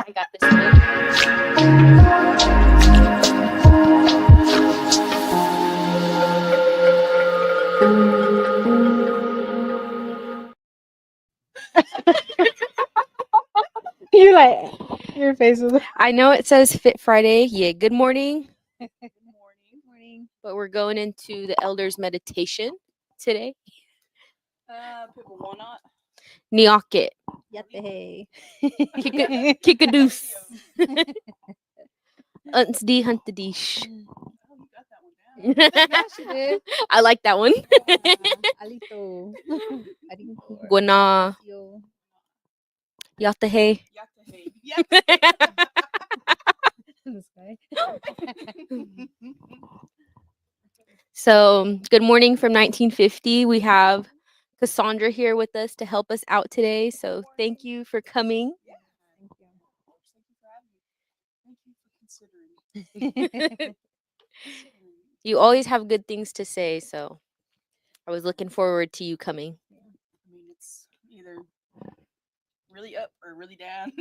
I got this one. You're like, your face was. I know it says Fit Friday. Yeah, good morning. Morning. But we're going into the elders meditation today. People will not. Nyoket. Yatte. Kikadoos. Unts di huntadish. Oh, you got that one down. She did. I like that one. Alito. Arito. Gwana. Yo. Yatahe. Yakahe. This guy. So, good morning from 1950. We have Cassandra here with us to help us out today. So, thank you for coming. Thank you. Thank you for considering. You always have good things to say, so I was looking forward to you coming. I mean, it's either really up or really down.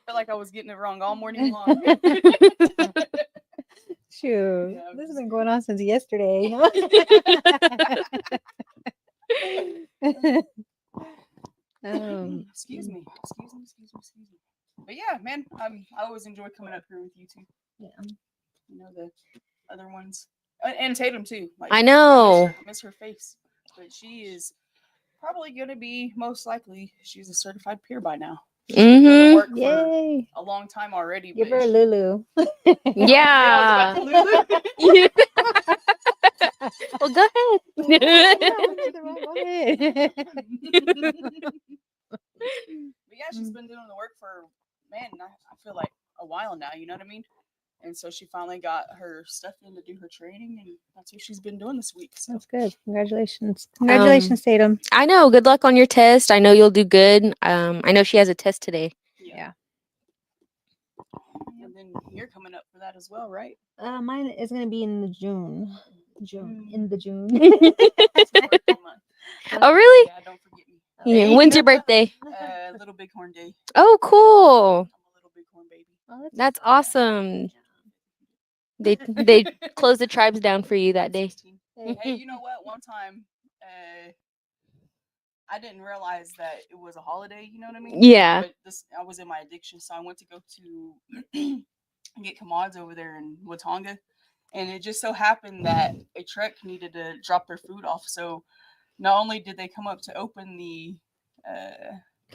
Felt like I was getting it wrong all morning long. Shoot. Yeah, This has just been going on since yesterday. Excuse me. But yeah, man, I always enjoy coming up here with you two. Yeah. You know, the other ones. And Tatum too. Like, I know. I miss her face. But she is probably gonna be, most likely, she's a certified peer by now. She's been doing the work for Yay. a long time already. Give but her a she- Lulu. Yeah. Lulu. Well, go ahead. But yeah, she's been doing the work for, man, I feel like a while now, you know what I mean? And so she finally got her stuff in to do her training, and that's what she's been doing this week. So That's good. Congratulations. Congratulations, Tatum. I know. Good luck on your test. I know you'll do good. I know she has a test today. Yeah. And then you're coming up for that as well, right? Mine is gonna be in the June. In the June. It's my birthday month. Oh, really? Yeah, don't forget me. Yeah. When's your birthday? Little Bighorn Day. Oh, cool. I'm a little Bighorn baby. Oh, That's awesome. They closed the tribes down for you that day. 16. Hey, you know what? One time, I didn't realize that it was a holiday. You know what I mean? Yeah. But I was in my addiction, so I went to go to get commods over there in Watauga, and it just so happened that a truck needed to drop their food off. So not only did they come up to open the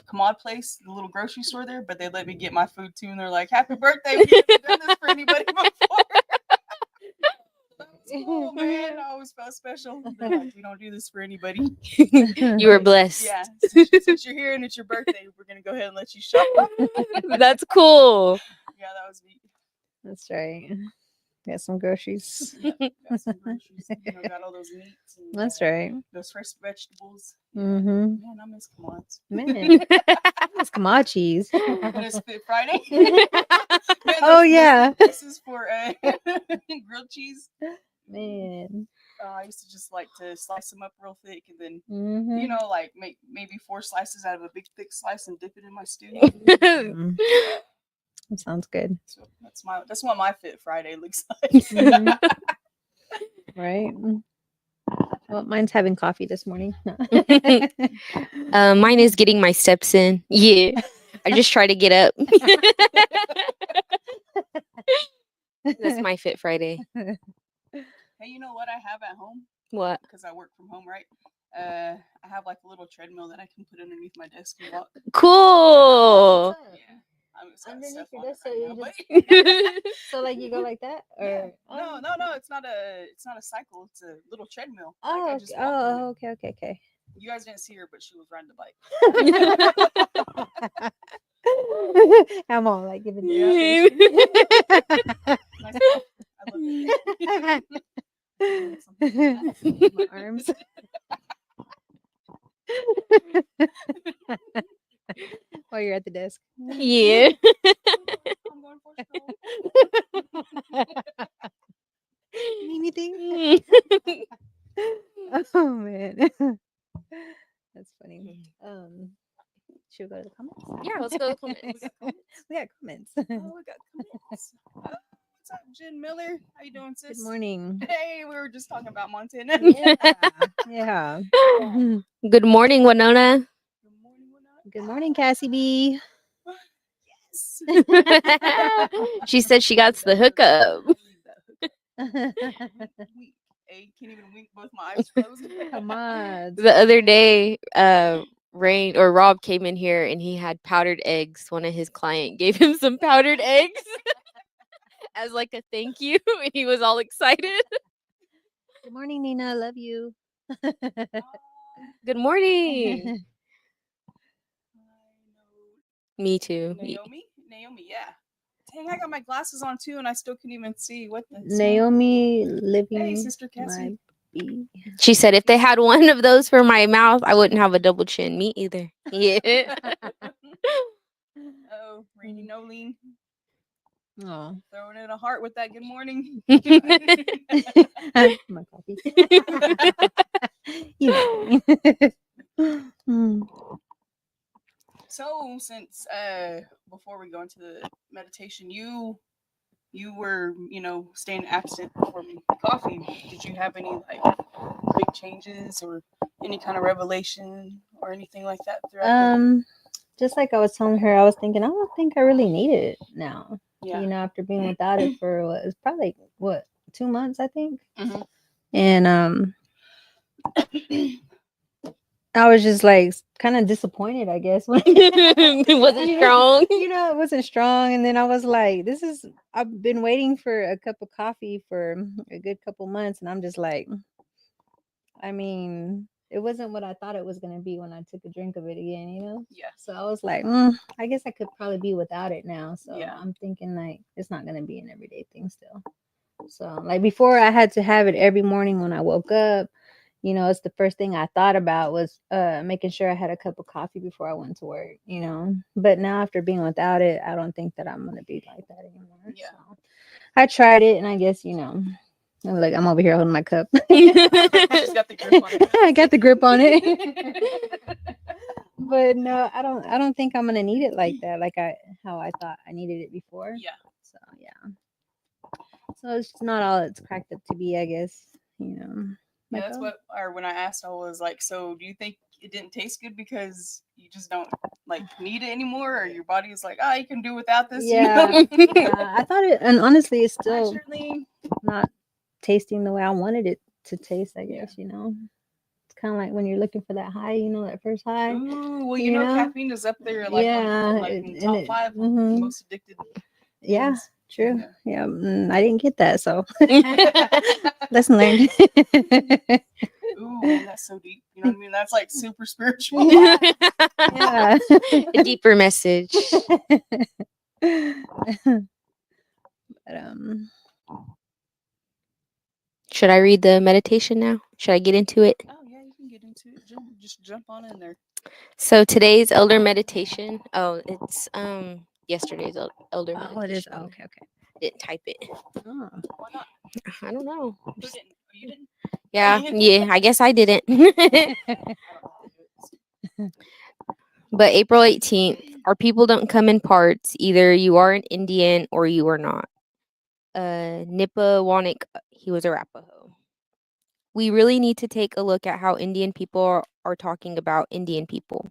commod place, the little grocery store there, but they let me get my food too, and they're like, "Happy birthday! We've never done this for anybody before." That was cool, man. I always felt special. They're like, "We don't do this for anybody." You were blessed. Yeah, since you're here and it's your birthday, we're gonna go ahead and let you shop. That's cool. Yeah, that was neat. That's right. Got some groceries. Got some groceries, got all those meats. And, That's right. those fresh vegetables. Mm-hmm. Man, I miss commods. Man, it's Kamachis. And it's Fit Friday. Man, Oh, yeah. This is for grilled cheese. Man. I used to just like to slice them up real thick, and then Mm-hmm. like make maybe 4 slices out of a big thick slice and dip it in my stew. That sounds good. So that's what my Fit Friday looks like. Mhm. Right. Well, mine's having coffee this morning. Mine is getting my steps in. Yeah. I just try to get up. That's my Fit Friday. Hey, you know what I have at home? What? Because I work from home, right? I have like a little treadmill that I can put underneath my desk and walk. Cool. Yeah. It's got Underneath stuff your on it desk, so right you now, but- So like you go like that, or No, it's not a cycle. It's a little treadmill. Like, Oh, I okay. just walk on it. Okay. You guys didn't see her, but she was riding the bike. I'm all like giving Yeah. you. Nice bike. I love it. Something like that. My arms. While you're at the desk. Yeah. I'm going for a stroll. Anything? Oh man. That's funny. Should we go to the comments? Yeah, let's go to the comments. We got comments. Oh, we got comments. What's up, Jen Miller? How you doing, sis? Good morning. Hey, we were just talking about Montana. Yeah. Good morning, Winona. Good morning, Winona. Good morning, Cassie B. Yes. She said she got the hookup. Wink. Hey, can't even wink. Both my eyes closed. Come on. The other day, Rain or Rob came in here and he had powdered eggs. One of his client gave him some powdered eggs as like a thank you, and he was all excited. Good morning, Nina. Love you. Good morning. Me too. Naomi, yeah. Dang, I got my glasses on too, and I still couldn't even see what the. Naomi living Hey, Sister my Cassie. bee. She said if they had one of those for my mouth, I wouldn't have a double chin. Me either. Yeah. Oh, Rainy Nolene. Oh, Throwing in a heart with that good morning. my coffee. You. Mm. So since before we go into the meditation, you were, staying absent from coffee. Did you have any like big changes or any kind of revelation or anything like that throughout Just like I was telling her, I was thinking, I don't think I really need it now. Yeah. After being without it for what, it's probably 2 months, I think. Mhm. And I was just like kind of disappointed, I guess. It wasn't strong. It wasn't strong. And then I was like, I've been waiting for a cup of coffee for a good couple months. And I'm just like, I mean, it wasn't what I thought it was going to be when I took a drink of it again, Yeah. So I was like, I guess I could probably be without it now. So Yeah. I'm thinking like, it's not going to be an everyday thing still. So like before I had to have it every morning when I woke up. It's the first thing I thought about was making sure I had a cup of coffee before I went to work, But now after being without it, I don't think that I'm going to be like that anymore. Yeah. So I tried it and I guess, look, I'm over here holding my cup. She's got the grip on it. I got the grip on it. But no, I don't think I'm going to need it like that, like how I thought I needed it before. Yeah. So, yeah. So it's just not all it's cracked up to be, I guess, Yeah, that's when I asked, I was like, so do you think it didn't taste good because you just don't like need it anymore, or your body is like, you can do without this? Yeah. Yeah, I thought it, and honestly, it's I still certainly not tasting the way I wanted it to taste, I Yeah. guess, It's kind of like when you're looking for that high, that first high. Ooh, well, you know? caffeine is up there, like in the top 5 most addicted. Yeah, things. true. Yeah, I didn't get that, so lesson learned. Ooh, man, that's so deep. You know what I mean? That's like super spiritual. Yeah. A deeper message. But Should I read the meditation now? Should I get into it? Oh yeah, you can get into it. Just jump on in there. So today's elder meditation. Oh, it's yesterday's elder meditation. oh, it is. Oh, okay. Didn't type it. Oh. Why not? I don't know. Who didn't? Oh, you didn't? Yeah, I guess I didn't. I don't know how to do it. But April 18th, our people don't come in parts. Either you are an Indian or you are not. Nipawanic, he was Arapaho. We really need to take a look at how Indian people are talking about Indian people.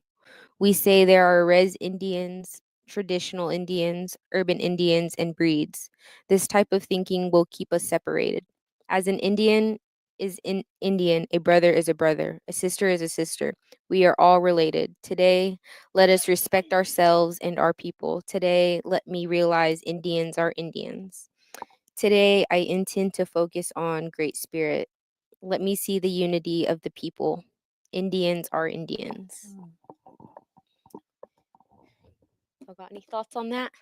We say there are res Indians, traditional Indians, urban Indians, and breeds. This type of thinking will keep us separated. As an Indian is in Indian, a brother is a brother, a sister is a sister. We are all related. Today, let us respect ourselves and our people. Today, let me realize Indians are Indians. Today, I intend to focus on Great Spirit. Let me see the unity of the people. Indians are Indians. So got any thoughts on that?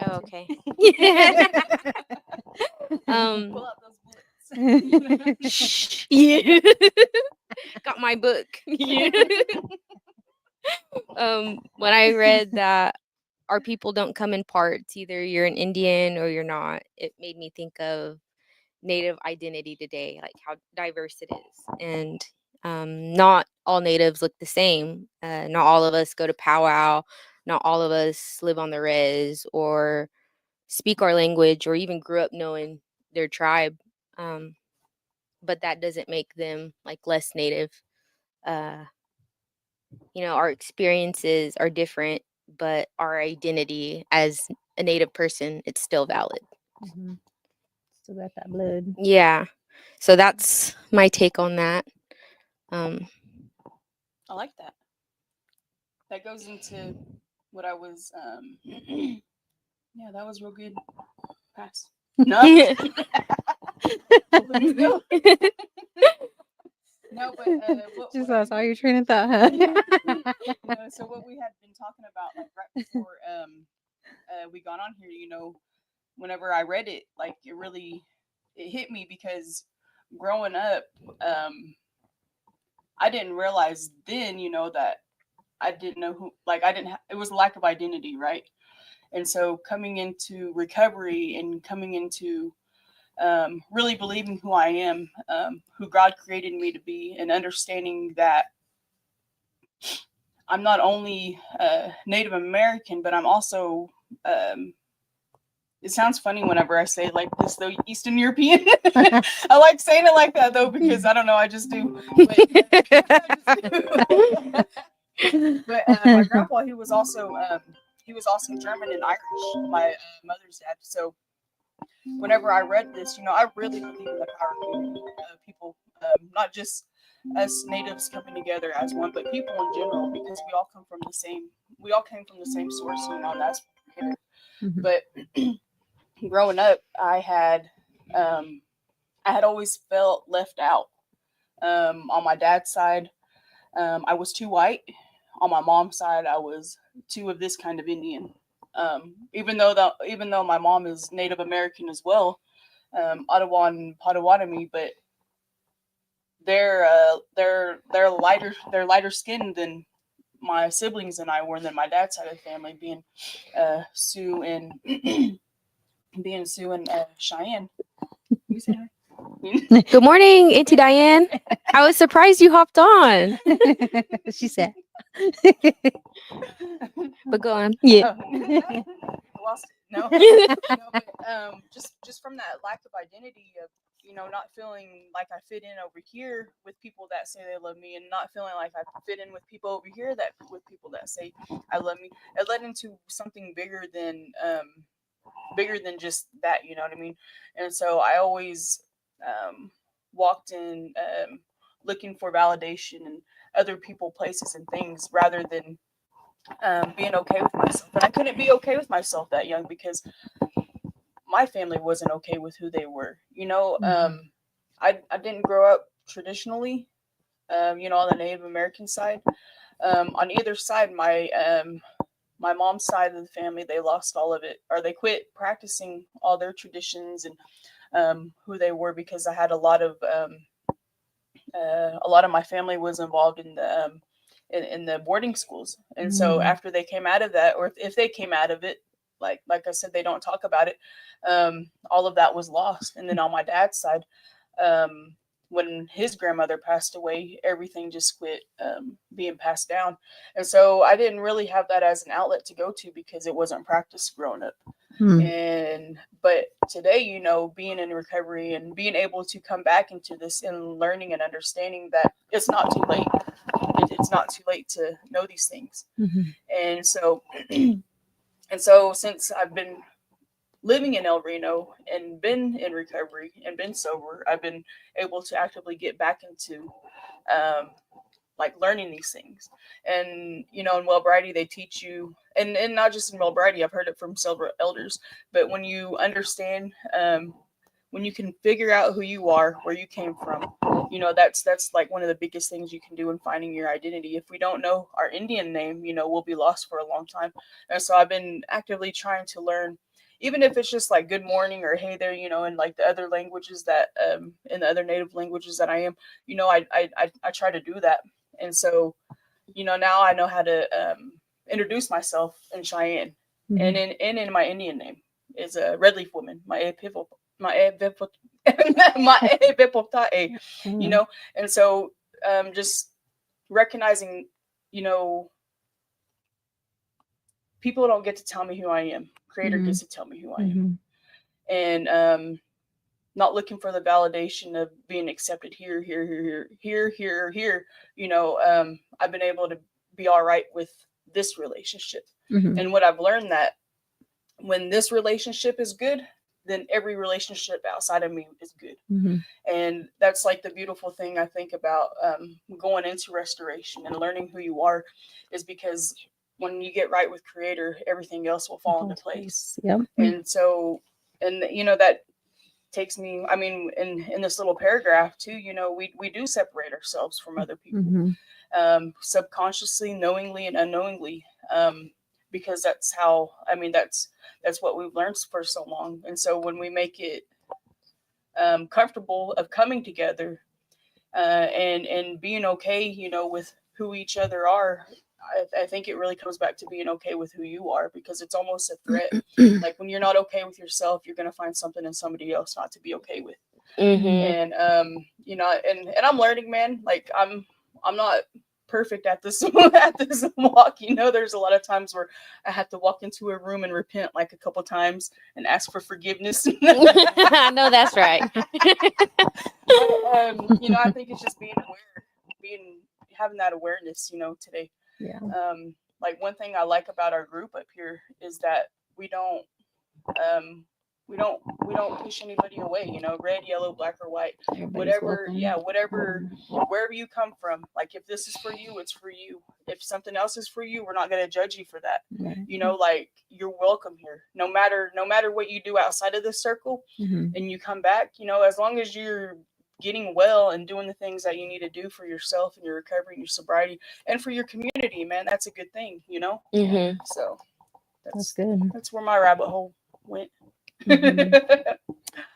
Oh, okay. Pull out those bullets. Shh. Yeah. Got my book. Yeah. When I read that our people don't come in parts, either you're an Indian or you're not, it made me think of Native identity today, like how diverse it is. And Not all natives look the same. Not all of us go to powwow. Not all of us live on the res or speak our language or even grew up knowing their tribe. But that doesn't make them like less native. Our experiences are different, but our identity as a native person, it's still valid. Mm-hmm. Still got that blood. Yeah. So that's my take on that. I like that. That goes into what I was. Yeah, that was real good. Pass. No. No. No, but Just lost all your train of thought, huh? So what we had been talking about, like right before we got on here, whenever I read it, like it hit me because growing up, I didn't realize then, that I didn't know who, like it was a lack of identity, right? And so coming into recovery and coming into really believing who I am, who God created me to be, and understanding that I'm not only Native American, but I'm also, it sounds funny whenever I say it like this, though, Eastern European. I like saying it like that, though, because I don't know, I just do. But my grandpa, he was also German and Irish, my mother's dad. So whenever I read this, I really believe in the power of people, not just us natives coming together as one, but people in general, because we all came from the same source, that's here. Mm-hmm. But growing up, I had always felt left out. On my dad's side, I was too white. On my mom's side, I was too of this kind of Indian. Even though my mom is Native American as well, Ottawa and Potawatomi, but they're lighter skinned than my siblings and I were, than my dad's side of the family, being Sioux and Cheyenne. You say hi. Good morning, Auntie Diane. I was surprised you hopped on. She said. But go on. Yeah. Lost it. No, but just from that lack of identity of not feeling like I fit in over here with people that say they love me, and not feeling like I fit in with people over here with people that say I love me, it led into something bigger than just that. You know what I mean? And so I always walked in looking for validation in other people, places, and things, rather than being okay with myself. And I couldn't be okay with myself that young because my family wasn't okay with who they were. I didn't grow up traditionally, on the Native American side. On either side, my mom's side of the family, they lost all of it, or they quit practicing all their traditions and who they were, because I had a lot of my family was involved in the in the boarding schools. And so after they came out of that, or if they came out of it, like I said, they don't talk about it. All of that was lost. And then on my dad's side, when his grandmother passed away, everything just quit being passed down. And so I didn't really have that as an outlet to go to, because it wasn't practiced growing up. But today, being in recovery and being able to come back into this and learning and understanding that it's not too late. It's not too late to know these things. And so since I've been living in El Reno and been in recovery and been sober, I've been able to actively get back into learning these things. And in Wellbriety, they teach you, and not just in Wellbriety, I've heard it from several elders, but when you understand, when you can figure out who you are, where you came from, that's like one of the biggest things you can do in finding your identity. If we don't know our Indian name, we'll be lost for a long time. And so I've been actively trying to learn, even if it's just like good morning or hey there, in like the other languages that in the other native languages that I am, I try to do that. And so now I know how to introduce myself in Cheyenne. And in my Indian name is a red leaf woman, my Epipoptae, and so just recognizing, you know, people don't get to tell me who I am. Creator gets to tell me who I am. And not looking for the validation of being accepted here, you know. I've been able to be all right with this relationship. And what I've learned, that when this relationship is good, then every relationship outside of me is good. And that's like the beautiful thing I think about going into restoration and learning who you are, is because when you get right with Creator, everything else will fall into place. And so, and you know, that takes me, I mean, in this little paragraph too, you know, we do separate ourselves from other people, subconsciously, knowingly and unknowingly, because that's how, I mean, that's what we've learned for so long. And so when we make it comfortable of coming together and being okay, you know, with who each other are, I think it really comes back to being okay with who you are, because it's almost a threat. Like when you're not okay with yourself, you're going to find something in somebody else not to be okay with. And you know, and I'm learning, man. Like I'm not perfect at this at this walk. You know, there's a lot of times where I have to walk into a room and repent like a couple times and ask for forgiveness. I know that's right. But, you know, I think it's just being aware, having that awareness, you know, today. Like one thing I like about our group up here is that we don't push anybody away, you know, red, yellow, black or white, whatever, wherever you come from. Like if this is for you, it's for you. If something else is for you, we're not going to judge you for that. You know, like you're welcome here, no matter what you do outside of this circle. And you come back, you know, as long as you're getting well and doing the things that you need to do for yourself and your recovery and your sobriety and for your community, man, that's a good thing, you know. So that's good. That's where my rabbit hole went.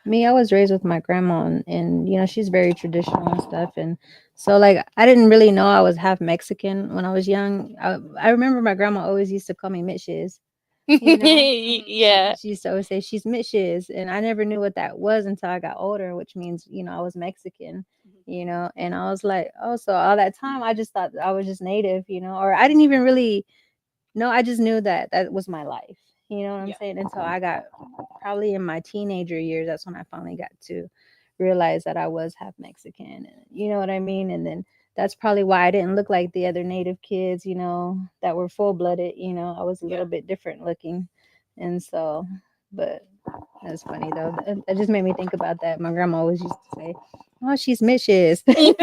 Me, I was raised with my grandma, and you know, she's very traditional and stuff, and so like I didn't really know I was half Mexican when I was young. I remember my grandma always used to call me Mitches. You know? She used to always say she's Mitches, and I never knew what that was until I got older, which means, you know, I was Mexican, you know. And I was like, oh, so all that time I just thought I was just native, you know, or I didn't even really know. I just knew that was my life, you know what I'm saying? Until I got probably in my teenager years, that's when I finally got to realize that I was half Mexican, and you know what I mean. And then that's probably why I didn't look like the other native kids, you know, that were full-blooded. You know, I was a little bit different looking. And so, but that's funny though. It just made me think about that. My grandma always used to say, oh, she's Mitches. You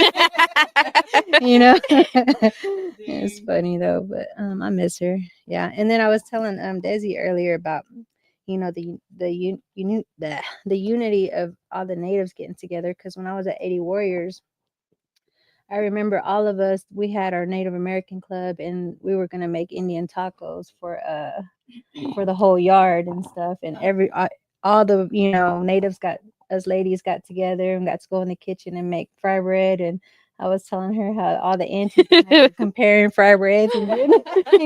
know. It's funny though, but I miss her. Yeah. And then I was telling Desi earlier about, you know, the unity of all the natives getting together, because when I was at 80 Warriors, I remember all of us, we had our Native American club, and we were going to make Indian tacos for the whole yard and stuff. And all the, you know, natives us ladies got together and got to go in the kitchen and make fry bread. And I was telling her how all the aunties were comparing fry breads and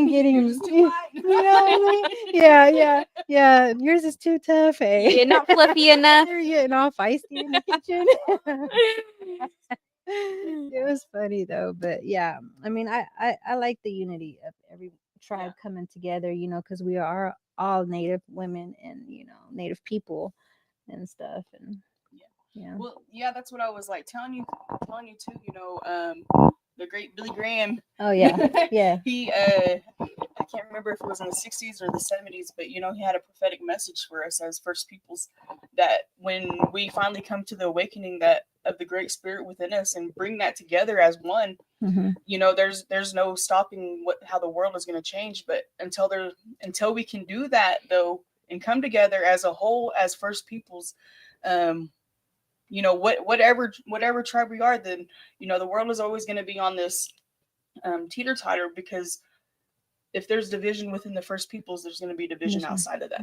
getting, you know, yeah. Yours is too tough, eh? You're not fluffy enough. You're getting all feisty in the kitchen. It was funny though, but yeah, I mean, I like the unity of every tribe coming together, you know, because we are all Native women and, you know, Native people and stuff. And well, that's what I was like telling you too, you know. The great Billy Graham. Oh yeah. He I can't remember if it was in the 60s or the 70s, but you know, he had a prophetic message for us as First Peoples, that when we finally come to the awakening that of the Great Spirit within us and bring that together as one, you know, there's no stopping how the world is going to change. But until we can do that though, and come together as a whole as First Peoples, you know, whatever tribe we are, then, you know, the world is always going to be on this teeter-totter, because if there's division within the First Peoples, there's going to be division outside of that.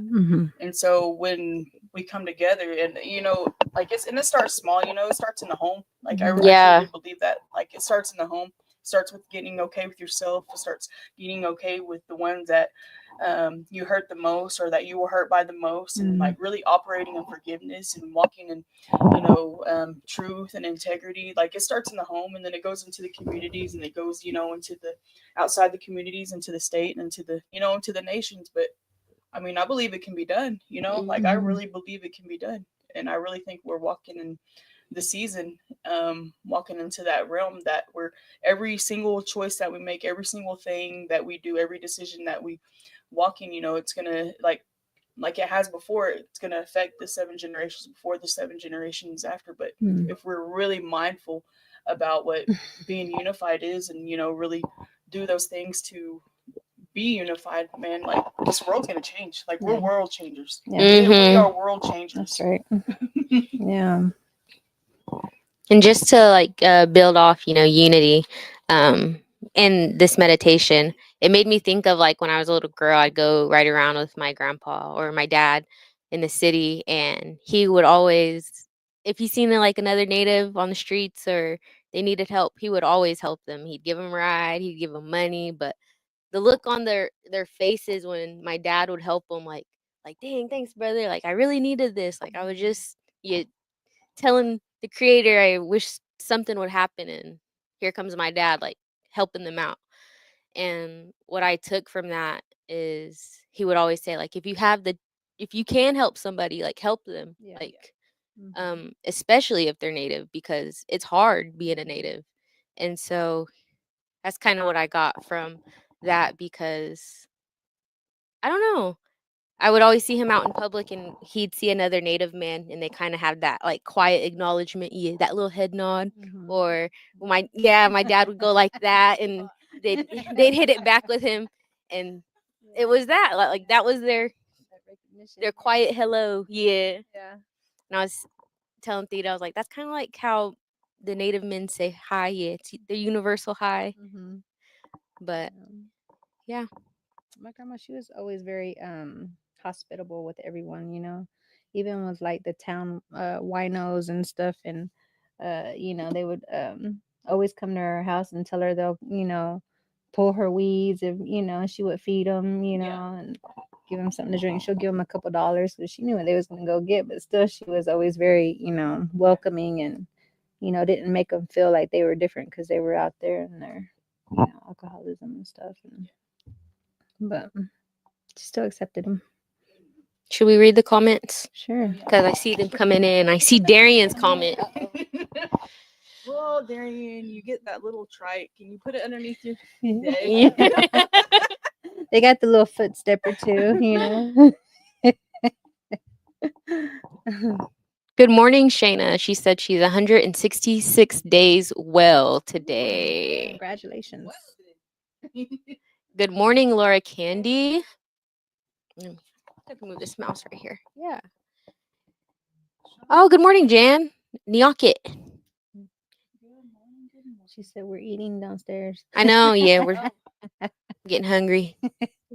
And so when we come together, and, you know, like it starts small, you know, it starts in the home. Like I really believe that, like, it starts in the home. starts with getting okay with yourself. It starts getting okay with the ones that you hurt the most or that you were hurt by the most, and like really operating in forgiveness and walking in, truth and integrity. Like it starts in the home, and then it goes into the communities, and it goes, into the outside the communities, into the state, and into the, into the nations. But I mean, I believe it can be done, like I really believe it can be done. And I really think we're walking in the season, walking into that realm that where every single choice that we make, every single thing that we do, every decision that we walk in, it's gonna like it has before, it's gonna affect the 7 generations before, the 7 generations after. But if we're really mindful about what being unified is, and really do those things to be unified, man, like this world's gonna change. Like we're world changers. Yeah. We are world changers. That's right. Yeah. And just to like build off, unity, in this meditation, it made me think of like when I was a little girl, I'd go ride around with my grandpa or my dad in the city, and he would always, if he seen like another native on the streets or they needed help, he would always help them. He'd give them a ride, he'd give them money, but the look on their faces when my dad would help them, like dang, thanks brother, like I really needed this, like I was just telling the creator I wish something would happen, and here comes my dad like helping them out. And what I took from that is he would always say, like, if you can help somebody, like help them. Yeah. Like especially if they're native, because it's hard being a native. And so that's kind of what I got from that, because I don't know, I would always see him out in public, and he'd see another native man, and they kind of have that like quiet acknowledgement, that little head nod. Or my dad would go like that, and they'd hit it back with him, and it was that like that was their quiet hello. Yeah. Yeah. And I was telling Theta, I was like, that's kind of like how the native men say hi. Yeah, it's the universal hi. But yeah, my grandma, she was always very hospitable with everyone, even with like the town winos and stuff. And they would always come to her house and tell her they'll pull her weeds, if she would feed them, and give them something to drink. She'll give them a couple dollars because she knew what they was going to go get. But still, she was always very welcoming, and didn't make them feel like they were different because they were out there in their alcoholism and stuff. But she still accepted them. Should we read the comments? Sure. Because I see them coming in. I see Darian's comment. Well, Darian, you get that little trike. Can you put it underneath your They got the little foot stepper too, Good morning, Shayna. She said she's 166 days well today. Congratulations. Good morning, Laura Candy. I can move this mouse right here. Yeah. Oh, good morning, Jan. Nyakit. She said we're eating downstairs. I know, yeah, we're getting hungry.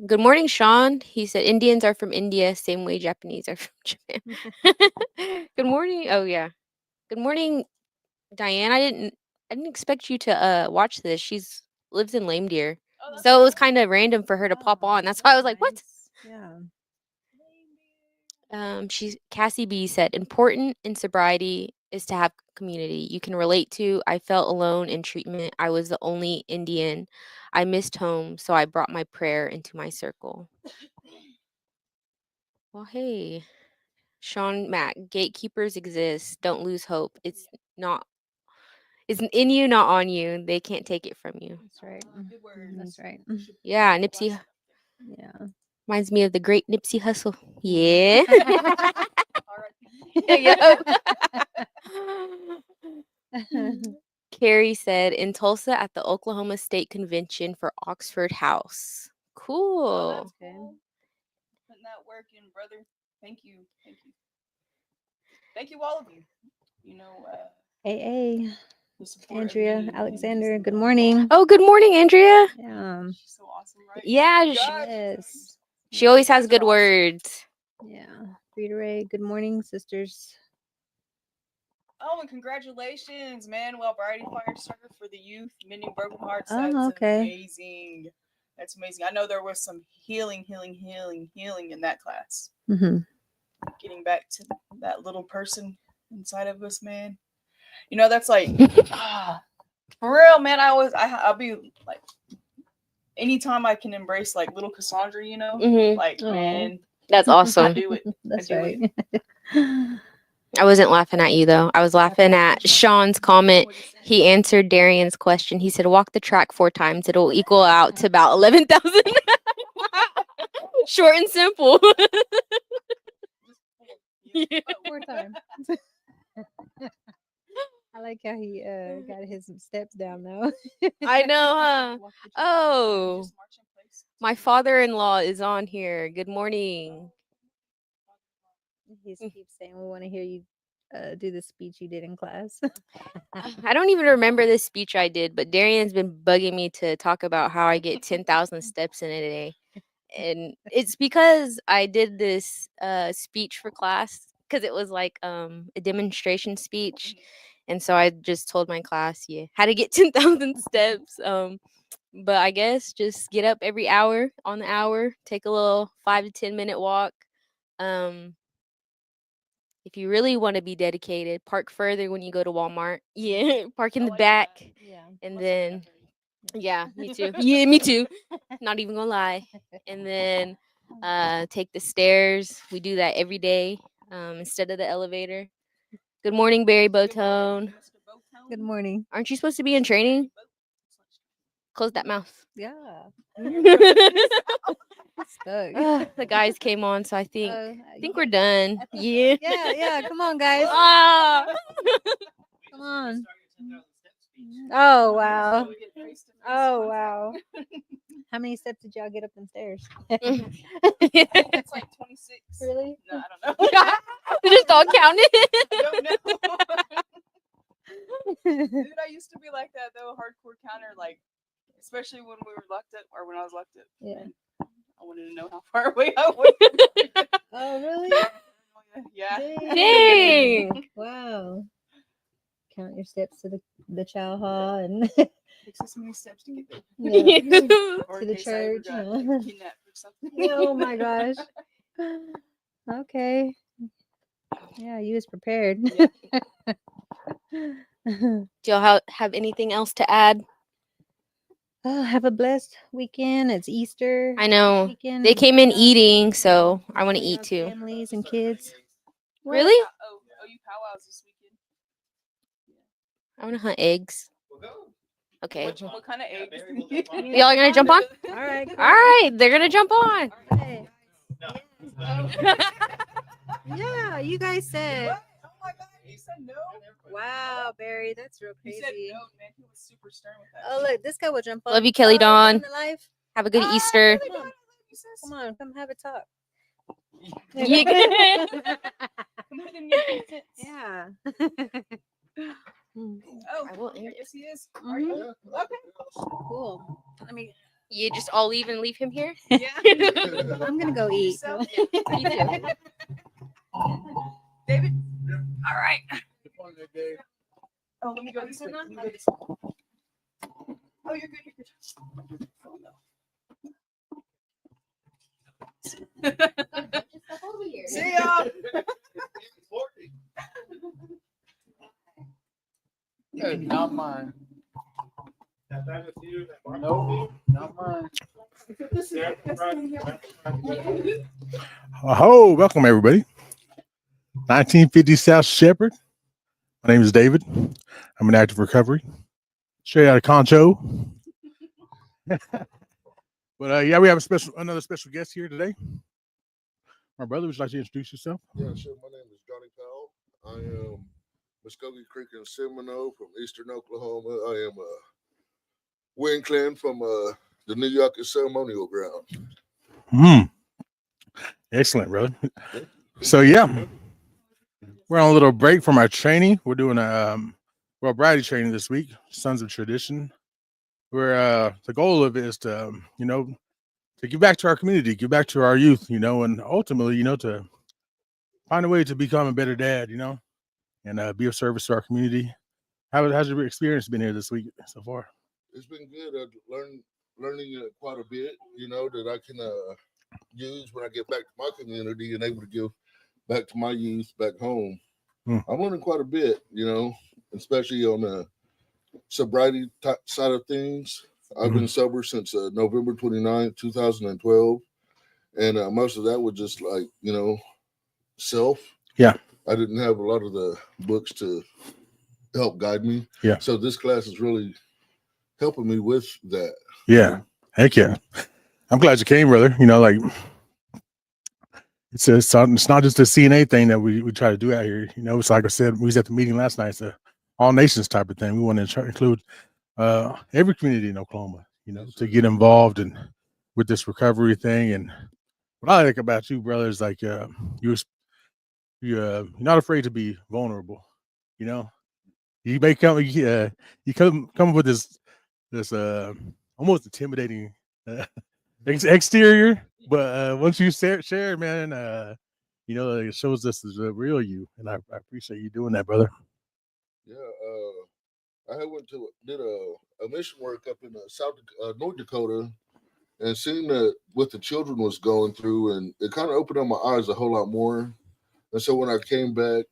Good morning, Sean. He said Indians are from India, same way Japanese are from Japan. Good morning. Oh yeah. Good morning, Diane. I didn't expect you to watch this. She's lives in Lame Deer. So it was kind of random for her to pop on. That's why I was like, what? Yeah. Cassie B said, important in sobriety is to have community you can relate to. I felt alone in treatment. I was the only Indian. I missed home, so I brought my prayer into my circle. Well, hey, Sean Mack, gatekeepers exist. Don't lose hope. It's in you, not on you. They can't take it from you. That's right. Good word. That's right. Yeah, Nipsey. Yeah. Reminds me of the great Nipsey Hussle. Yeah. Carrie said, in Tulsa at the Oklahoma State Convention for Oxford House. Cool. That's cool. Putting that work in, brother. Thank you. Thank you, all of you. Hey. The support of Andrea, me Alexander, and good morning. Oh, good morning, Andrea. Yeah. She's so awesome, right? Yeah, Yes. she always has good Awesome. words. Yeah. Rita Ray, good morning, sisters. Oh, and congratulations, Manuel Variety Fire Starter for the youth mending broken hearts. Oh, That's okay. amazing. That's amazing. I know there was some healing in that class. Mm-hmm. Getting back to that little person inside of us, man. You know, that's like for real, man. I'll be like, anytime I can embrace like little Cassandra, you know, Mhm. like Aw. man, That's I awesome. do it. That's do it. right. I wasn't laughing at you though. I was laughing at Sean's comment. He answered Darian's question. He said, "Walk the track 4 times. It'll equal out to about 11,000." Short and simple. Yeah. 4 times. I like how he got his steps down though. I know, huh? Oh, my father-in-law is on here. Good morning. He keeps saying we want to hear you do the speech you did in class. I don't even remember this speech I did, but Darian's been bugging me to talk about how I get 10,000 steps in a day. And it's because I did this speech for class because it was like a demonstration speech. And so I just told my class, yeah, how to get 10,000 steps. But I guess just get up every hour on the hour, take a little 5 to 10 minute walk. If you really want to be dedicated, park further when you go to Walmart. Yeah, park in the back. Yeah. And then, yeah, me too. Yeah, me too. Not even gonna lie. And then take the stairs. We do that every day instead of the elevator. Good morning, Barry Botone. Good morning. Aren't you supposed to be in training? Close that mouth. Yeah. Stuck. The guys came on, so I think You we're guys- done. Yeah. Yeah. Come on, guys. Ah. Come on. Oh wow. Oh wow. How many steps did y'all get up the stairs? It's like 26. Really? No, I don't know. We just all counted. I don't know. Dude, I used to be like that though, hardcore counter, like especially when we were locked up or when I was locked up. Yeah. Man, I wanted to know how far away I was. Oh really? Yeah. Dang. Wow. Count your steps to the chow hall and Takes us many steps to get there. yeah. Or To in the case I ever church, got, huh? like, kidnapped or something. Oh my gosh. Okay. Yeah, you was prepared. Do y'all have anything else to add? Oh, have a blessed weekend. It's Easter. I know Weekend. they came in eating, so I want to Enjoy eat y'all's too. Families and kids. Really? Oh, you powwows this weekend. I want to hunt eggs. Okay. What kind of eggs? Y'all gonna jump on? All right. All right, they're gonna jump on. Hey. Yeah, you guys said. What? Oh my god, you said no? Wow, Barry, that's real He crazy. said no, man. He was super stern with that. Oh look, this guy will jump on. Love you, Kelly Oh, Dawn. on the live? Have a good Ah, Easter. Kelly Dawn, I love you, sis. Come on, come have a talk. Yeah. Come ahead and get consent. Yeah. Oh, I will end yes, he is. Mhm. Are you? Okay. Cool. Let me. You just all leave and leave him here? Yeah. I'm gonna go eat. So, Me too. David? All right. Oh, let me go this way. Let me go this way. Oh, you're good. You're good. Oh, no. See ya. Hey, not mine. Nope, not mine. Oh, welcome everybody. 1950 South Shepherd. My name is David. I'm in active recovery, straight out of Concho. But yeah, we have another special guest here today. My brother, would you like to introduce yourself? Yeah, sure. My name is Johnny Powell. I am Muskogee Creek and Seminole from Eastern Oklahoma. I am Winclin from the New York ceremonial ground. Excellent, brother. So yeah, we're on a little break from our training. We're doing a variety training this week, Sons of Tradition. Where the goal of it is to, to give back to our community, give back to our youth, and ultimately, to find a way to become a better dad, and be of service to our community. How's your experience been here this week so far? It's been good. Learning quite a bit, that I can use when I get back to my community and able to give back to my youth back home. I'm learning quite a bit, especially on the sobriety side of things. I've been sober since November 29th, 2012. And most of that was just like, self. Yeah. I didn't have a lot of the books to help guide me. Yeah. So this class is really helping me with that. Yeah. Heck yeah. I'm glad you came, brother. It's not just a CNA thing that we try to do out here. It's like I said, we was at the meeting last night. It's a all nations type of thing. We want to try to include every community in Oklahoma, to get involved with this recovery thing. And what I like about you, brother, is like you're not afraid to be vulnerable. You may come you come with this almost intimidating exterior, but once you share, man, it shows us the real you, and I appreciate you doing that, brother. Yeah, I did a mission work up in North Dakota, and seeing what the children was going through, and it kind of opened up my eyes a whole lot more. And so when I came back,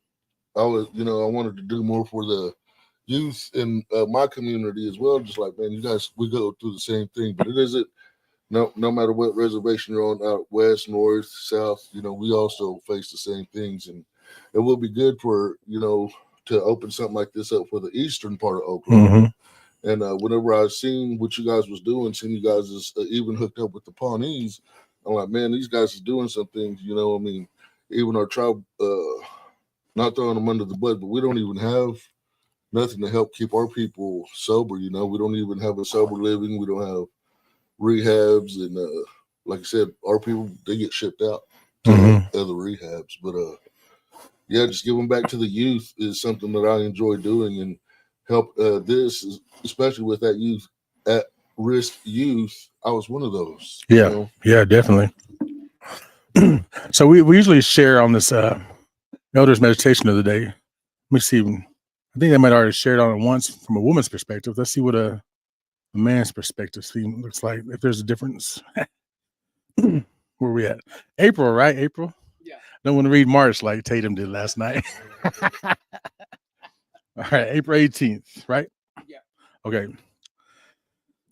I wanted to do more for the youth in my community as well. Just like, man, you guys, we go through the same thing, but it isn't. No matter what reservation you're on, out west, north, south, we also face the same things, and it will be good for to open something like this up for the eastern part of Oklahoma. And whenever I seen what you guys was doing, seeing you guys is even hooked up with the Pawnees, I'm like, man, these guys is doing some things. Even our tribe, not throwing them under the bus, but we don't even have nothing to help keep our people sober. We don't even have a sober living. We don't have rehabs, and like I said, our people, they get shipped out to other rehabs. But yeah, just giving back to the youth is something that I enjoy doing, and help this, especially with that youth at risk youth. I was one of those. Yeah, definitely. So we usually share on this elders meditation of the day. Let me see. I think they might already shared on it once from a woman's perspective. Let's see what a man's perspective looks like, if there's a difference. Where we at? April, right? April? Yeah. Don't want to read March like Tatum did last night. All right, April 18th, right? Yeah. Okay.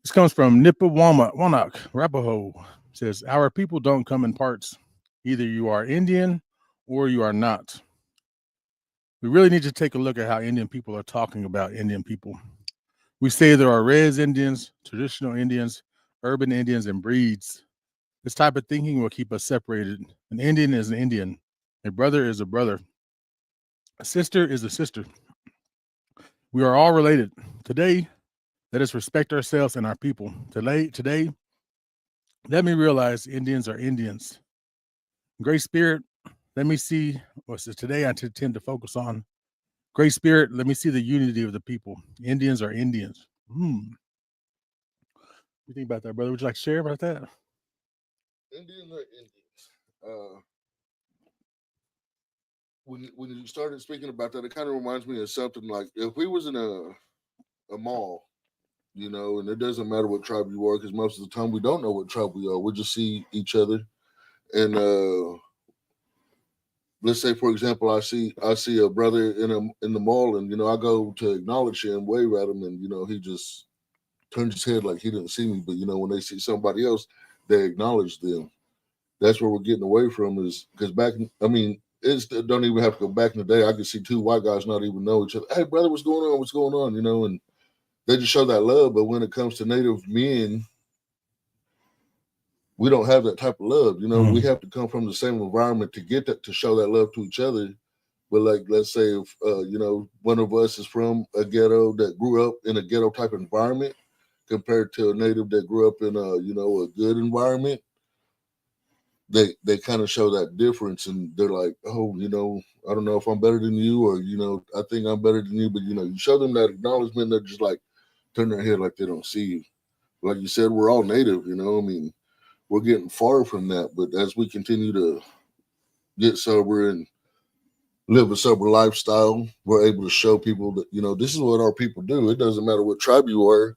This comes from Nippawanak, Arapaho. It says, our people don't come in parts. Either you are Indian or you are not. We really need to take a look at how Indian people are talking about Indian people. We say there are res Indians, traditional Indians, urban Indians, and breeds. This type of thinking will keep us separated. An Indian is an Indian. A brother is a brother. A sister is a sister. We are all related. Today, let us respect ourselves and our people. Today, let me realize Indians are Indians. Great Spirit, let me see. Today I tend to focus on Great Spirit, let me see the unity of the people. Indians are Indians. What do you think about that, brother? Would you like to share about that? Indians are Indians. When you started speaking about that, it kind of reminds me of something like if we was in a mall, and it doesn't matter what tribe you are, because most of the time we don't know what tribe we are. We just see each other, and let's say, for example, I see a brother in the mall, and I go to acknowledge him, wave at him, and he just turns his head like he didn't see me. But when they see somebody else, they acknowledge them. That's where we're getting away from, is because it don't even have to go back in the day. I could see two white guys not even know each other. Hey, brother, what's going on? What's going on? And they just show that love. But when it comes to Native men, we don't have that type of love. We have to come from the same environment to get that, to show that love to each other. But like, let's say if one of us is from a ghetto that grew up in a ghetto type environment compared to a Native that grew up in a good environment, they kind of show that difference, and they're like, oh, I don't know if I'm better than you, or I think I'm better than you, but you show them that acknowledgement, they're just like turn their head like they don't see you. Like you said, we're all Native, we're getting far from that, but as we continue to get sober and live a sober lifestyle. We're able to show people that, you know, this is what our people do. It doesn't matter what tribe you are.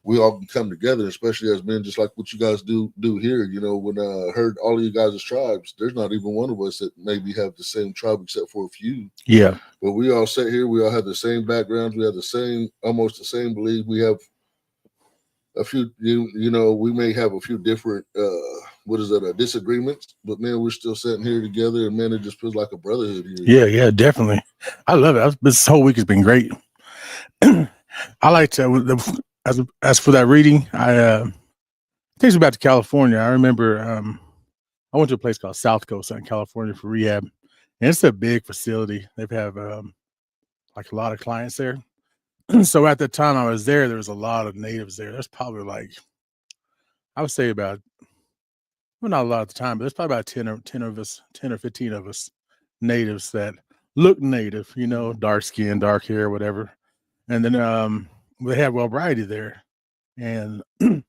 We all can come together, especially as men, just like what you guys do here. You know, when I heard all of you guys' tribes, there's not even one of us that maybe have the same tribe except for a few. Yeah. But we all sit here, we all have the same backgrounds, we have the same, almost the same belief. We have a few, you know, we may have a few different disagreements, but man, we're still sitting here together, and man, it just feels like a brotherhood here. Yeah, definitely. I love it. This whole week has been great. I like to, as for that reading, it takes me back to California. I remember I went to a place called South Coast in California for rehab, and it's a big facility. They have like a lot of clients there. So at the time I was there was a lot of natives there. There's probably like, I would say about, well, not a lot at the time, but there's probably about 10 or 15 of us natives that look native, you know, dark skin, dark hair, whatever. And then they had Wellbriety there, and the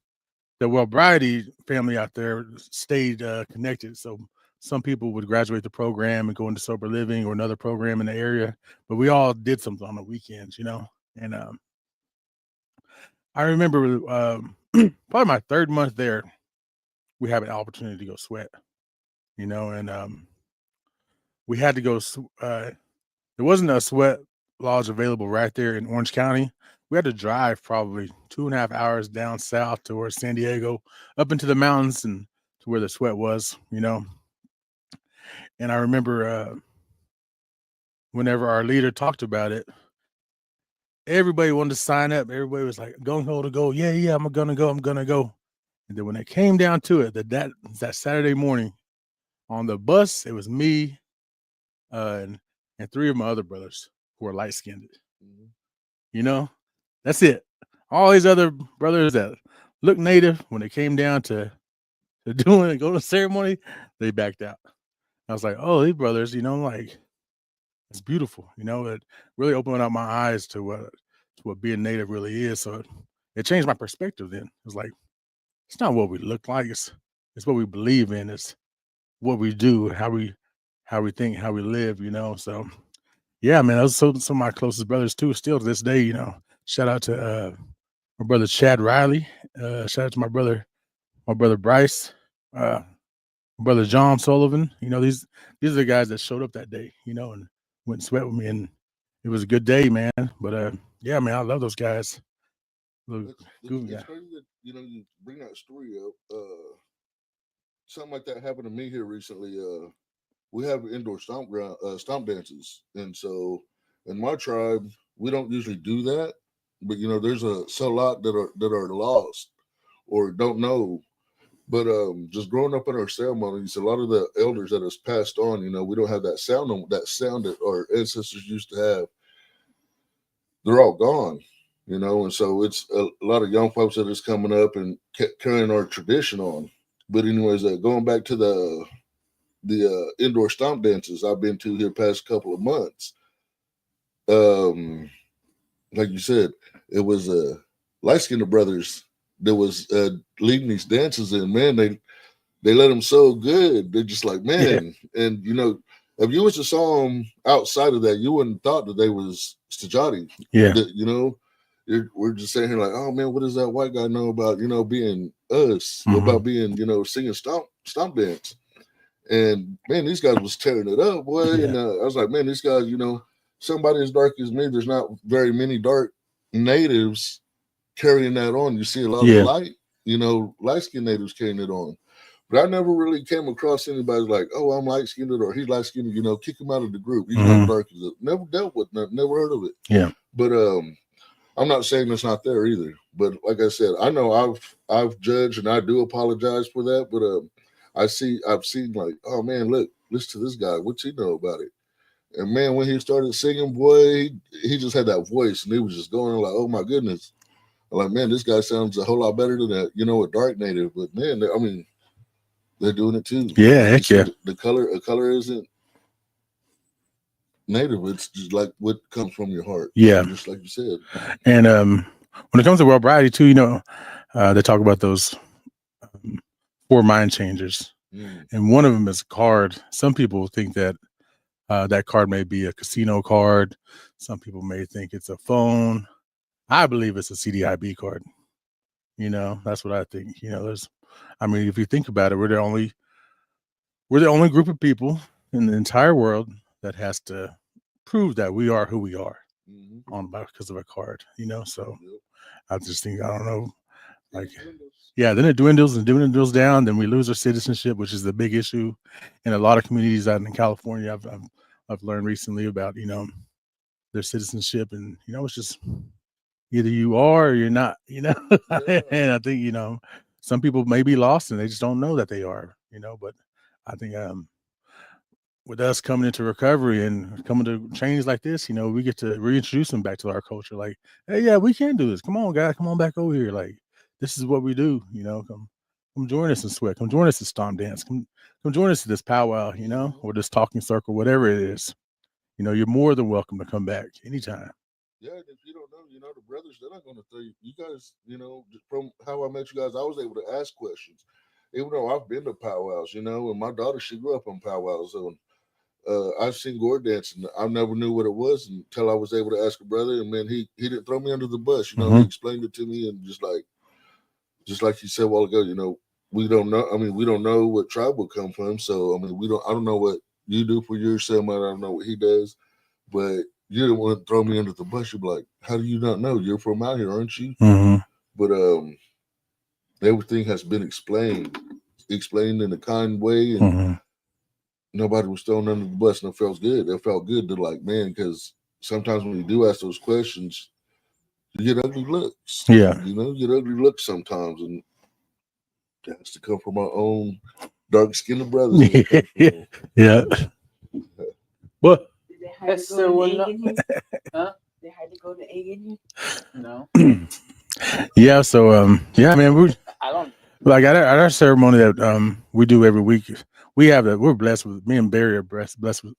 Wellbriety family out there stayed connected. So some people would graduate the program and go into sober living or another program in the area, but we all did something on the weekends, you know. And I remember probably my 3rd month there, we had an opportunity to go sweat, you know, and we had to go. There wasn't a sweat lodge available right there in Orange County. We had to drive probably 2.5 hours down south towards San Diego, up into the mountains and to where the sweat was, you know. And I remember whenever our leader talked about it, everybody wanted to sign up. Everybody was like gung ho to go. Yeah, I'm gonna go. And then when it came down to it, that Saturday morning on the bus, it was me and 3 of my other brothers who are light skinned. You know, that's it. All these other brothers that look native, when it came down to doing it, go to ceremony, they backed out. I was like, oh, these brothers, you know, like, it's beautiful. You know, it really opened up my eyes to what being native really is. So it changed my perspective. Then it was like, it's not what we look like, it's what we believe in, it's what we do, how we think, how we live, you know. So yeah, man, those are some of my closest brothers too, still to this day, you know. Shout out to my brother Chad Riley, shout out to my brother Bryce, my brother John Sullivan. You know, these are the guys that showed up that day, you know, and went and sweat with me, and it was a good day, man. But yeah, man, I love those guys. It's crazy that, you know, you bring that story up. Something like that happened to me here recently. We have indoor stomp dances, and so in my tribe we don't usually do that. But you know, there's a lot that are lost or don't know. But just growing up in our ceremonies, a lot of the elders that has passed on, you know, we don't have that sound that our ancestors used to have. They're all gone, you know, and so it's a lot of young folks that is coming up and carrying our tradition on. But anyways, going back to the indoor stomp dances I've been to here past couple of months, like you said, it was light-skinned brothers that was leading these dances, and man, they let them so good. They're just like, man, and you know, if you was to saw them outside of that, you wouldn't have thought that they was Stajati. Yeah, you know, we're just saying here like, oh man, what does that white guy know about, you know, being us, about being, you know, singing stomp dance? And man, these guys was tearing it up, boy. Yeah. And I was like, man, these guys, you know, somebody as dark as me, there's not very many dark natives carrying that on. You see a lot of light, you know, light-skinned natives carrying it on. But I never really came across anybody like, oh, I'm light-skinned or he's light-skinned, you know, kick him out of the group. He's not dark as it. Never dealt with that, never heard of it. Yeah. But I'm not saying it's not there either. But like I said, I know I've judged and I do apologize for that. But I've seen like, oh man, look, listen to this guy. What's he know about it? And man, when he started singing, boy, he just had that voice and he was just going like, oh my goodness. I'm like, man, this guy sounds a whole lot better than that, you know, a dark native. But man, I mean, they're doing it too. Yeah, heck yeah. The color isn't native. It's just like what comes from your heart. Yeah. Just like you said. And when it comes to Wellbriety too, you know, they talk about those 4 mind changers. And one of them is a card. Some people think that That card may be a casino card. Some people may think it's a phone. I believe it's a CDIB card. You know, that's what I think. You know, I mean, if you think about it, we're the only group of people in the entire world that has to prove that we are who we are because of a card. You know, so Yep. I just think, I don't know, like, It's windows. yeah, then it dwindles down, then we lose our citizenship, which is the big issue in a lot of communities out in California. I've learned recently about, you know, their citizenship, and you know, it's just either you are or you're not, you know. Yeah. And I think, you know, some people may be lost and they just don't know that they are, you know. But I think with us coming into recovery and coming to trainings like this, you know, we get to reintroduce them back to our culture. Like, hey, yeah, we can do this. Come on, guys, come on back over here. Like, this is what we do. You know, come join us in sweat. Come join us at Stomp Dance. Come join us at this powwow. You know, or this talking circle, whatever it is. You know, you're more than welcome to come back anytime. Yeah, and if you don't know, you know, the brothers, they're not going to tell you. You guys, you know, from how I met you guys, I was able to ask questions. Even though I've been to powwows, you know, and my daughter, she grew up on powwows. And I've seen gore dancing. I never knew what it was until I was able to ask a brother. And man, he didn't throw me under the bus. You know, he explained it to me, and just like you said a while ago, you know, we don't know. I mean, we don't know what tribe will come from. So I mean, I don't know what you do for your son. I don't know what he does, but you didn't want to throw me under the bus. You'd be like, how do you not know? You're from out here, aren't you? But everything has been explained in a kind way, and nobody was thrown under the bus, and it felt good. It felt good to, like, man, because sometimes when you do ask those questions, you get ugly looks. Yeah. You know, you get ugly looks sometimes, and that has to come from our own dark-skinned brothers. Yeah. What? Did they hide Yes, to sir, go we're to egg not- in here? Huh? They had to go to egg in here? No, Yeah. So yeah, man, I don't. like at our ceremony that we do every week, we're blessed with, me and Barry are blessed with,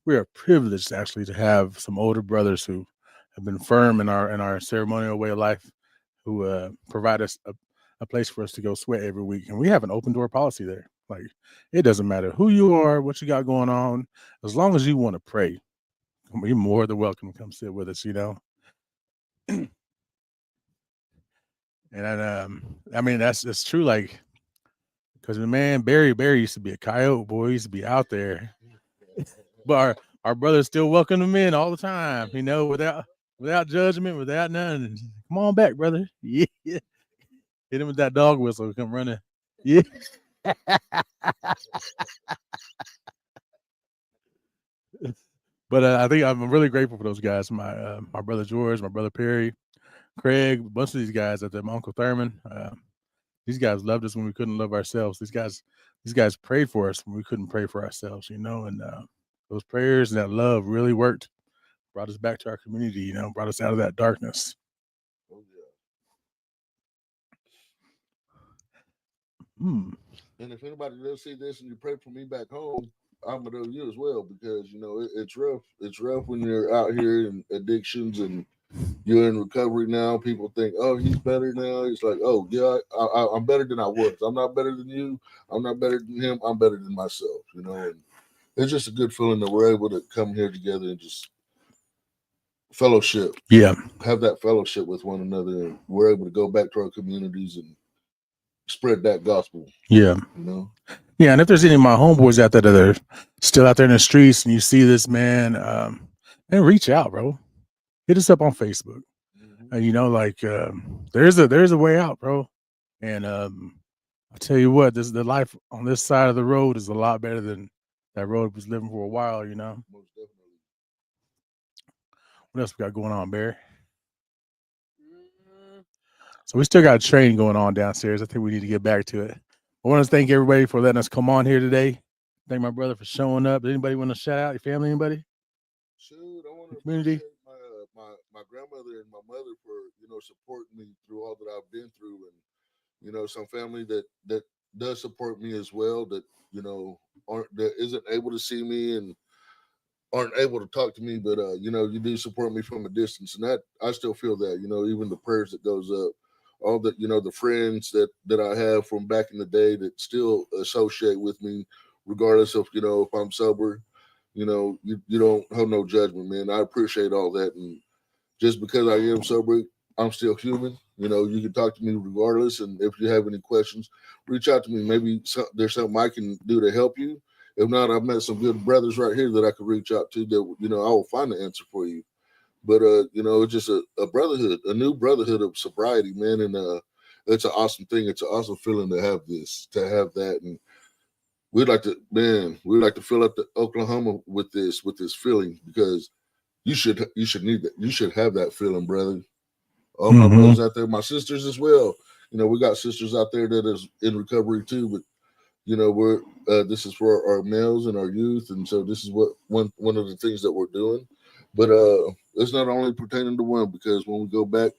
we are privileged actually to have some older brothers who have been firm in our ceremonial way of life, who provide us a place for us to go sweat every week. And we have an open door policy there. Like, it doesn't matter who you are, what you got going on, as long as you want to pray, you're more than welcome to come sit with us, you know. And I mean, that's true. Like, because the man Barry used to be a coyote boy. He used to be out there, but our brothers still welcome him in all the time. You know, without judgment, without none. Come on back, brother. Yeah, hit him with that dog whistle. Come running. Yeah. But I think I'm really grateful for those guys. My brother George, my brother Perry, Craig, a bunch of these guys out there. My Uncle Thurman. These guys loved us when we couldn't love ourselves. These guys prayed for us when we couldn't pray for ourselves, you know. And those prayers and that love really worked. Brought us back to our community, you know. Brought us out of that darkness. Oh, yeah. Hmm. And if anybody does see this and you pray for me back home, I'm gonna do you as well, because you know it's rough. It's rough when you're out here in addictions and you're in recovery now. People think, oh, he's better now. It's like, oh yeah, I'm better than I was. I'm not better than you. I'm not better than him. I'm better than myself. You know, and it's just a good feeling that we're able to come here together and just fellowship. Yeah. Have that fellowship with one another, and we're able to go back to our communities and spread that gospel. Yeah. You know. Yeah, and if there's any of my homeboys out there that are still out there in the streets and you see this, man, then reach out, bro. Hit us up on Facebook. You know, like there's a way out, bro. And I tell you what, the life on this side of the road is a lot better than that road was living for a while, you know. Most definitely. What else we got going on, Barry? So we still got a train going on downstairs. I think we need to get back to it. I want to thank everybody for letting us come on here today. Thank my brother for showing up. Anybody want to shout out your family? Anybody? Shoot, I want to Community. appreciate my grandmother and my mother for, you know, supporting me through all that I've been through, and you know, some family that does support me as well, that, you know, that isn't able to see me and aren't able to talk to me, but you know, you do support me from a distance, and that I still feel that, you know, even the prayers that goes up, all that, you know, the friends that I have from back in the day that still associate with me, regardless of, you know, if I'm sober, You know, you don't hold no judgment, man. I appreciate all that. And just because I am sober, I'm still human. You know, you can talk to me regardless. And if you have any questions, reach out to me. Maybe there's something I can do to help you. If not, I've met some good brothers right here that I could reach out to that, you know, I will find the answer for you. But, you know, it's just a brotherhood, a new brotherhood of sobriety, man. And it's an awesome thing. It's an awesome feeling to have this, to have that. And we'd like to fill up the Oklahoma with this feeling, because you should need that. You should have that feeling, brother. All my brothers out there, my sisters as well. You know, we got sisters out there that is in recovery too, but you know, we're this is for our males and our youth, and so this is what one of the things that we're doing. But it's not only pertaining to one, because when we go back,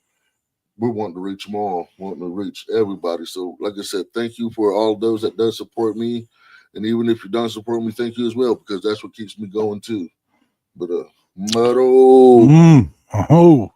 we're wanting to reach them all, wanting to reach everybody. So, like I said, thank you for all those that does support me, and even if you don't support me, thank you as well, because that's what keeps me going too. But Murdo. Oh.